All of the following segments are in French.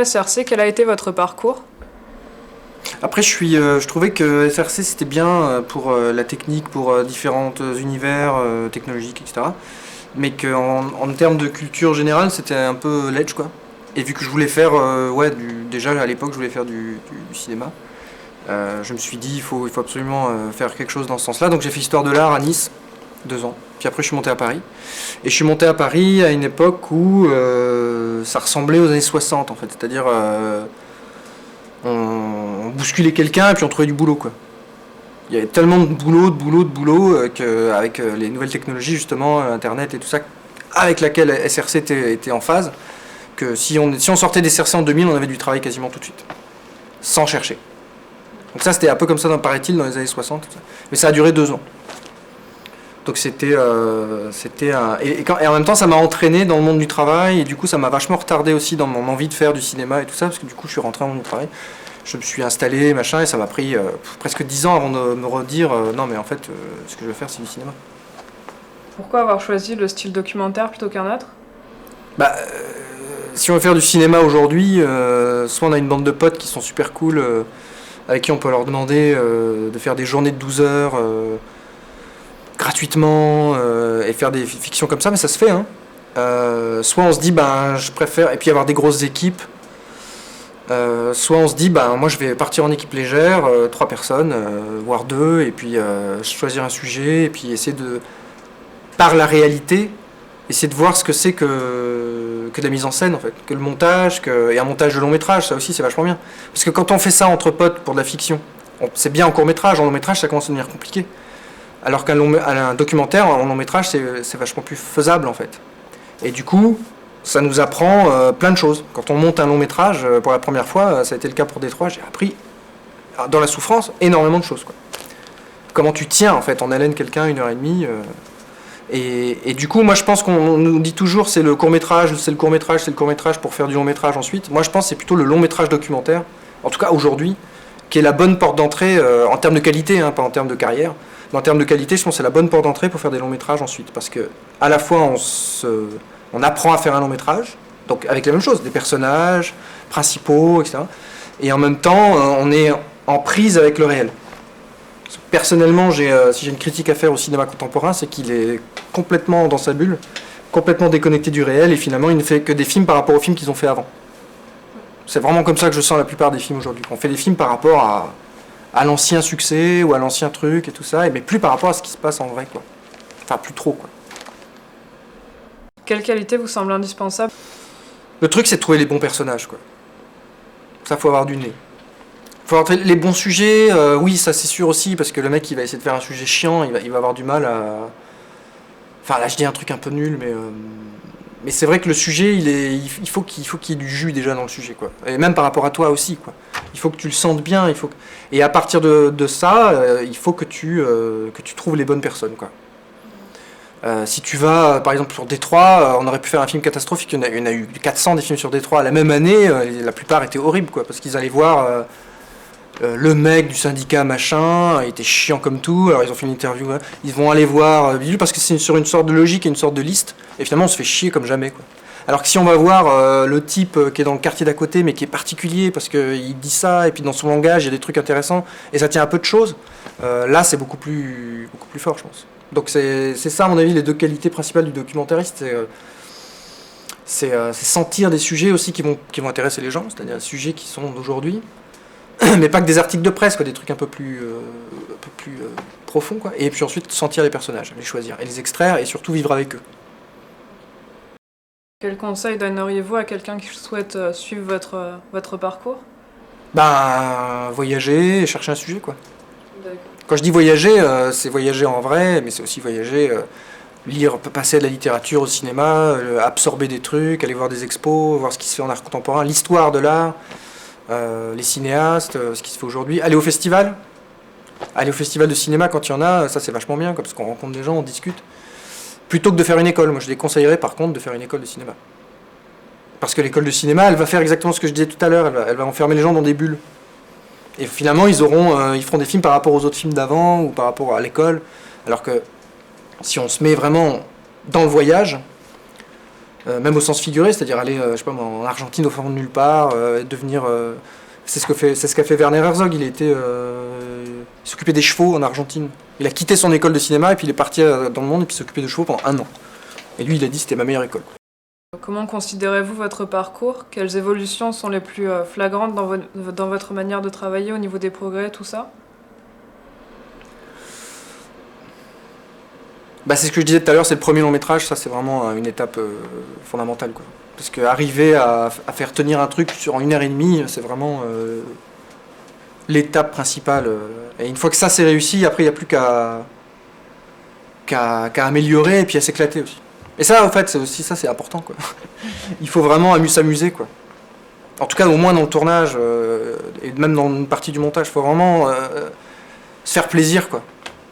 SRC, quel a été votre parcours? Après, je trouvais que SRC c'était bien pour la technique, pour différents univers technologiques, etc. Mais en termes de culture générale, c'était un peu ledge, quoi. Et vu que je voulais faire, déjà à l'époque, je voulais faire du cinéma, je me suis dit, il faut absolument faire quelque chose dans ce sens-là. Donc j'ai fait Histoire de l'art à Nice, 2 ans. Puis après, je suis monté à Paris. Et je suis monté à Paris à une époque où ça ressemblait aux années 60, en fait. C'est-à-dire, on bousculait quelqu'un et puis on trouvait du boulot, quoi. Il y avait tellement de boulot qu'avec les nouvelles technologies, justement, Internet et tout ça, avec laquelle SRC était en phase, que si on sortait des SRC en 2000, on avait du travail quasiment tout de suite, sans chercher. Donc ça, c'était un peu comme ça, paraît-il, dans les années 60. Mais ça a duré 2 ans. Donc c'était et en même temps, ça m'a entraîné dans le monde du travail, et du coup, ça m'a vachement retardé aussi dans mon envie de faire du cinéma et tout ça, parce que du coup, je suis rentré dans le monde du travail. Je me suis installé, machin, et ça m'a pris presque 10 ans avant de me redire non, mais en fait, ce que je veux faire, c'est du cinéma. Pourquoi avoir choisi le style documentaire plutôt qu'un autre? Si on veut faire du cinéma aujourd'hui, soit on a une bande de potes qui sont super cool, avec qui on peut leur demander de faire des journées de 12 heures gratuitement, et faire des fictions comme ça, mais ça se fait, hein. Soit on se dit, je préfère, et puis avoir des grosses équipes. Soit on se dit, moi je vais partir en équipe légère, 3 personnes, voire 2, et puis choisir un sujet, et puis essayer de, par la réalité, essayer de voir ce que c'est que de la mise en scène, en fait, que le montage, et un montage de long métrage, ça aussi c'est vachement bien. Parce que quand on fait ça entre potes pour de la fiction, c'est bien en court métrage, en long métrage ça commence à devenir compliqué. Alors qu'un documentaire, en long métrage, c'est vachement plus faisable, en fait. Et du coup, ça nous apprend plein de choses. Quand on monte un long métrage, pour la première fois, ça a été le cas pour Détroit, j'ai appris, dans la souffrance, énormément de choses, quoi. Comment tu tiens, en fait, en haleine quelqu'un 1h30. Et du coup, moi, je pense qu'on nous dit toujours c'est le court-métrage, c'est le court-métrage, c'est le court-métrage pour faire du long-métrage ensuite. Moi, je pense que c'est plutôt le long-métrage documentaire, en tout cas aujourd'hui, qui est la bonne porte d'entrée en termes de qualité, hein, pas en termes de carrière. Mais en termes de qualité, je pense que c'est la bonne porte d'entrée pour faire des longs-métrages ensuite. Parce que, à la fois, on apprend à faire un long métrage, donc avec la même chose, des personnages principaux, etc. Et en même temps, on est en prise avec le réel. Personnellement, si j'ai une critique à faire au cinéma contemporain, c'est qu'il est complètement dans sa bulle, complètement déconnecté du réel, et finalement, il ne fait que des films par rapport aux films qu'ils ont fait avant. C'est vraiment comme ça que je sens la plupart des films aujourd'hui. On fait des films par rapport à l'ancien succès, ou à l'ancien truc, et tout ça, mais plus par rapport à ce qui se passe en vrai, quoi. Enfin, plus trop, quoi. Quelle qualité vous semble indispensable? Le truc, c'est de trouver les bons personnages, quoi. Ça, faut avoir du nez. Faut avoir les bons sujets, oui, ça c'est sûr aussi, parce que le mec, il va essayer de faire un sujet chiant, il va avoir du mal à... Enfin, là, je dis un truc un peu nul, mais c'est vrai que le sujet, il faut qu'il y ait du jus déjà dans le sujet, quoi. Et même par rapport à toi aussi, quoi. Il faut que tu le sentes bien, et à partir de ça, il faut que tu trouves les bonnes personnes, quoi. Si tu vas, par exemple, sur Détroit, on aurait pu faire un film catastrophique. Il y en a eu 400 des films sur Détroit la même année. La plupart étaient horribles, quoi, parce qu'ils allaient voir le mec du syndicat machin, il était chiant comme tout. Alors ils ont fait une interview. Hein, ils vont aller voir Bidule parce que c'est sur une sorte de logique et une sorte de liste. Et finalement, on se fait chier comme jamais, quoi. Alors que si on va voir le type qui est dans le quartier d'à côté, mais qui est particulier parce qu'il dit ça, et puis dans son langage, il y a des trucs intéressants, et ça tient un peu de choses, là, c'est beaucoup plus fort, je pense. Donc c'est ça, à mon avis, les deux qualités principales du documentariste. C'est sentir des sujets aussi qui vont intéresser les gens, c'est-à-dire des sujets qui sont d'aujourd'hui, mais pas que des articles de presse, quoi, des trucs un peu plus profonds, quoi. Et puis ensuite, sentir les personnages, les choisir, et les extraire, et surtout vivre avec eux. Quel conseil donneriez-vous à quelqu'un qui souhaite suivre votre parcours? Voyager et chercher un sujet, quoi. D'accord. Quand je dis voyager, c'est voyager en vrai, mais c'est aussi voyager, lire, passer de la littérature au cinéma, absorber des trucs, aller voir des expos, voir ce qui se fait en art contemporain, l'histoire de l'art, les cinéastes, ce qui se fait aujourd'hui. Aller au festival de cinéma quand il y en a, ça c'est vachement bien, parce qu'on rencontre des gens, on discute. Plutôt que de faire une école, moi je déconseillerais par contre de faire une école de cinéma. Parce que l'école de cinéma, elle va faire exactement ce que je disais tout à l'heure, elle va enfermer les gens dans des bulles. Et finalement, ils feront des films par rapport aux autres films d'avant ou par rapport à l'école. Alors que si on se met vraiment dans le voyage, même au sens figuré, c'est-à-dire aller, je sais pas moi, en Argentine au fond de nulle part, devenir... c'est ce qu'a fait Werner Herzog, il s'occupait des chevaux en Argentine. Il a quitté son école de cinéma et puis il est parti dans le monde et puis s'occupait de chevaux pendant 1 an. Et lui, il a dit que c'était ma meilleure école. Comment considérez-vous votre parcours? Quelles évolutions sont les plus flagrantes dans votre manière de travailler au niveau des progrès, tout ça? Bah, c'est ce que je disais tout à l'heure, c'est le premier long métrage, ça c'est vraiment une étape fondamentale, quoi. Parce qu'arriver à faire tenir un truc sur 1 heure et demie, c'est vraiment l'étape principale. Et une fois que ça c'est réussi, après il n'y a plus qu'à améliorer et puis à s'éclater aussi. Et ça, en fait, c'est aussi ça, c'est important, quoi. Il faut vraiment s'amuser, quoi. En tout cas, au moins dans le tournage et même dans une partie du montage, il faut vraiment se faire plaisir, quoi.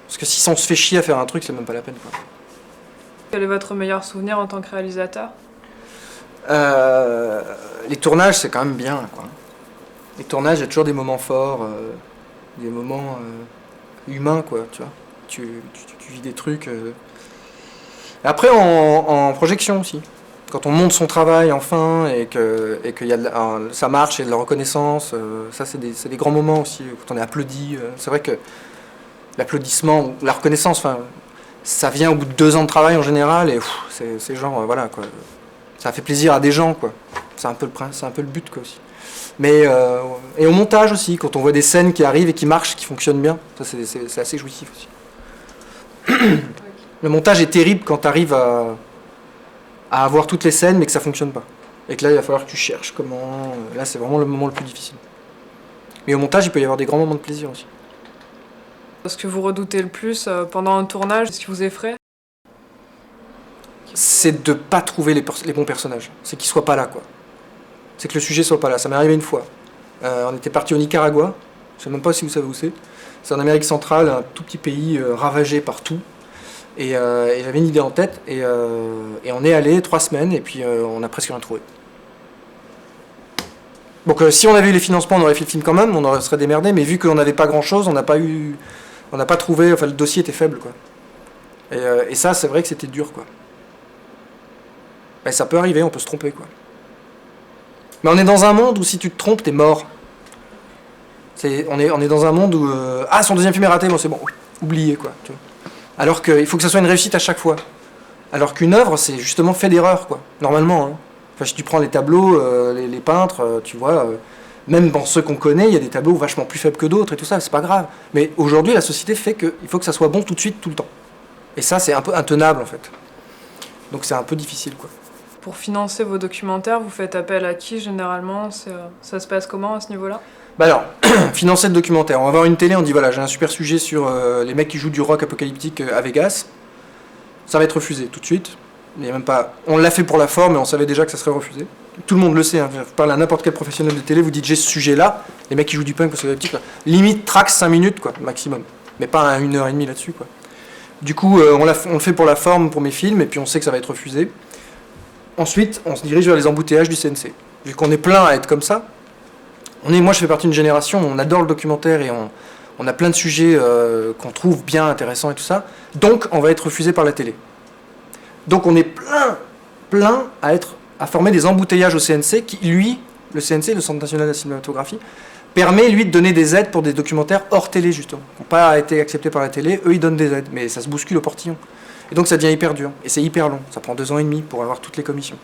Parce que si on se fait chier à faire un truc, c'est même pas la peine, quoi. Quel est votre meilleur souvenir en tant que réalisateur? Les tournages, c'est quand même bien, quoi. Les tournages, il y a toujours des moments forts, des moments humains, quoi, tu vois. Tu vis des trucs. Après, en projection aussi. Quand on monte son travail enfin et que ça marche, et de la reconnaissance, ça c'est des grands moments aussi, quand on est applaudi. C'est vrai que l'applaudissement ou la reconnaissance, enfin, ça vient au bout de 2 ans de travail en général et c'est genre, voilà, quoi. Ça fait plaisir à des gens, quoi. C'est un peu le but, quoi, aussi. Mais, et au montage aussi, quand on voit des scènes qui arrivent et qui marchent, qui fonctionnent bien, ça c'est assez jouissif aussi. Le montage est terrible quand tu arrives à avoir toutes les scènes mais que ça fonctionne pas. Et que là, il va falloir que tu cherches comment... Là, c'est vraiment le moment le plus difficile. Mais au montage, il peut y avoir des grands moments de plaisir aussi. Ce que vous redoutez le plus pendant un tournage, ce qui vous effraie? C'est de pas trouver les bons personnages. C'est qu'ils soient pas là, quoi. C'est que le sujet soit pas là. Ça m'est arrivé une fois. On était parti au Nicaragua. Je sais même pas si vous savez où c'est. C'est en Amérique centrale, un tout petit pays ravagé par tout. Et j'avais une idée en tête. Et on est allé 3 semaines et puis on a presque rien trouvé. Donc si on avait eu les financements, on aurait fait le film quand même. On serait démerdé. Mais vu qu'on n'avait pas grand-chose, on n'a pas trouvé... Enfin, le dossier était faible, quoi. Et ça, c'est vrai que c'était dur, quoi. Et ça peut arriver, on peut se tromper, quoi. Mais on est dans un monde où si tu te trompes, t'es mort. On est dans un monde où... son deuxième film est raté, bon c'est bon, oublié, quoi. Tu vois. Alors qu'il faut que ça soit une réussite à chaque fois. Alors qu'une œuvre, c'est justement fait d'erreurs, quoi. Normalement, hein. Enfin, si tu prends les tableaux, les peintres, tu vois... même dans ceux qu'on connaît, il y a des tableaux vachement plus faibles que d'autres et tout ça, c'est pas grave. Mais aujourd'hui, la société fait qu'il faut que ça soit bon tout de suite, tout le temps. Et ça, c'est un peu intenable, en fait. Donc c'est un peu difficile, quoi. Pour financer vos documentaires, vous faites appel à qui généralement? Ça se passe comment à ce niveau-là? Bah alors, financer le documentaire. On va voir une télé, on dit voilà, j'ai un super sujet sur les mecs qui jouent du rock apocalyptique à Vegas. Ça va être refusé tout de suite. Il y a même pas... On l'a fait pour la forme, mais on savait déjà que ça serait refusé. Tout le monde le sait, hein. Vous parlez à n'importe quel professionnel de télé, vous dites j'ai ce sujet-là, les mecs qui jouent du punk apocalyptique, là. Limite trax 5 minutes, quoi, maximum. Mais pas 1 heure et demie là-dessus, quoi. Du coup, on le fait pour la forme, pour mes films, et puis on sait que ça va être refusé. Ensuite, on se dirige vers les embouteillages du CNC. Vu qu'on est plein à être comme ça, moi je fais partie d'une génération où on adore le documentaire et on a plein de sujets qu'on trouve bien intéressants et tout ça. Donc on va être refusé par la télé. Donc on est plein à former des embouteillages au CNC qui, lui, le CNC, le Centre National de la Cinématographie, permet lui de donner des aides pour des documentaires hors télé justement, qui n'ont pas été acceptés par la télé. Eux ils donnent des aides, mais ça se bouscule au portillon. Et donc ça devient hyper dur. Et c'est hyper long. Ça prend 2 ans et demi pour avoir toutes les commissions.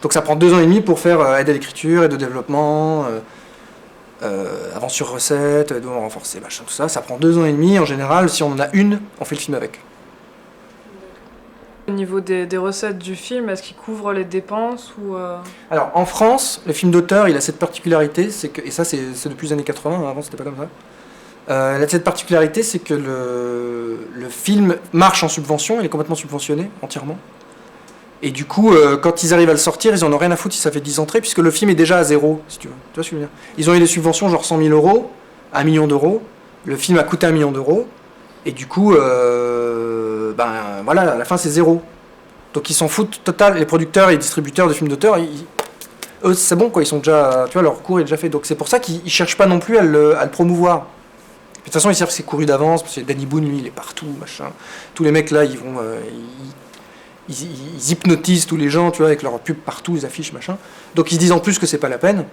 Donc ça prend 2 ans et demi pour faire aide à l'écriture, aide au développement, avance sur recette, renforcer, machin, tout ça. Ça prend 2 ans et demi. En général, si on en a une, on fait le film avec. Au niveau des recettes du film, est-ce qu'il couvre les dépenses ou Alors en France, le film d'auteur, il a cette particularité, et ça c'est depuis les années 80, avant c'était pas comme ça. Il a cette particularité, c'est que le film marche en subvention, il est complètement subventionné, entièrement. Et du coup, quand ils arrivent à le sortir, ils en ont rien à foutre si ça fait 10 entrées, puisque le film est déjà à 0, si tu veux. Tu vois ce que je veux dire ? Ils ont eu des subventions genre 100 000 euros, 1 million d'euros. Le film a coûté 1 million d'euros. Et du coup, voilà, à la fin c'est 0. Donc ils s'en foutent total. Les producteurs et les distributeurs de films d'auteur, eux c'est bon, quoi, ils sont déjà, tu vois, leur cours est déjà fait. Donc c'est pour ça qu'ils cherchent pas non plus à le promouvoir. De toute façon, ils savent que c'est couru d'avance, parce que Danny Boone, lui, il est partout, machin. Tous les mecs là, ils ils hypnotisent tous les gens, tu vois, avec leurs pubs partout, les affiches, machin. Donc ils se disent en plus que c'est pas la peine.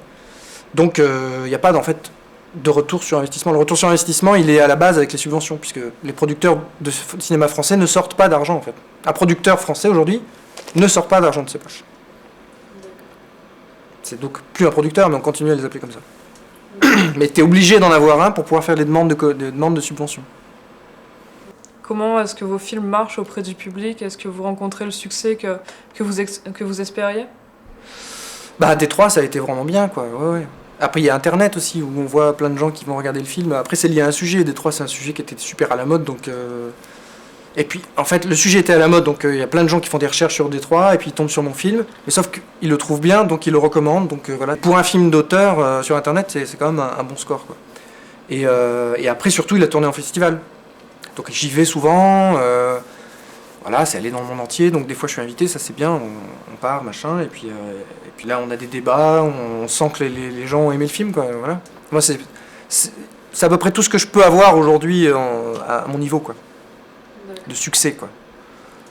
Donc il n'y a pas en fait de retour sur investissement. Le retour sur investissement, il est à la base avec les subventions, puisque les producteurs de cinéma français ne sortent pas d'argent en fait. Un producteur français aujourd'hui ne sort pas d'argent de ses poches. C'est donc plus un producteur, mais on continue à les appeler comme ça. Mais tu es obligé d'en avoir un pour pouvoir faire des demandes de subventions. Comment est-ce que vos films marchent auprès du public? Est-ce que vous rencontrez le succès que vous espériez? Bah, Détroit, ça a été vraiment bien, quoi. Ouais, ouais. Après, il y a Internet aussi, où on voit plein de gens qui vont regarder le film. Après, c'est lié à un sujet. Détroit, c'est un sujet qui était super à la mode, donc... Et puis, en fait, le sujet était à la mode, donc il y a plein de gens qui font des recherches sur Détroit, et puis ils tombent sur mon film. Mais sauf qu'ils le trouvent bien, donc ils le recommandent. Donc voilà. Pour un film d'auteur, sur Internet, c'est quand même un bon score, quoi. Et après, surtout, il a tourné en festival. Donc j'y vais souvent, voilà, c'est allé dans le monde entier, donc des fois je suis invité, ça c'est bien, on part, machin, et puis là on a des débats, on sent que les gens ont aimé le film, quoi, voilà. Moi c'est à peu près tout ce que je peux avoir aujourd'hui à mon niveau, quoi, de succès, quoi.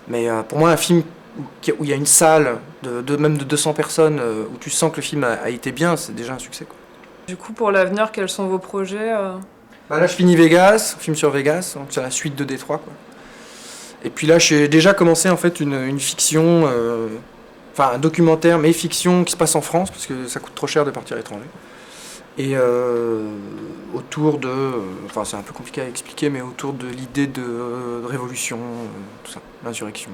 Mais pour moi un film où il y a une salle même de 200 personnes, où tu sens que le film a été bien, c'est déjà un succès, quoi. Du coup, pour l'avenir, quels sont vos projets? Bah là, je finis Vegas, film sur Vegas, donc c'est la suite de Détroit, quoi. Et puis là, j'ai déjà commencé en fait une fiction, enfin un documentaire, mais fiction qui se passe en France, parce que ça coûte trop cher de partir à l'étranger. Et autour de, enfin c'est un peu compliqué à expliquer, mais autour de l'idée de révolution, tout ça, l'insurrection.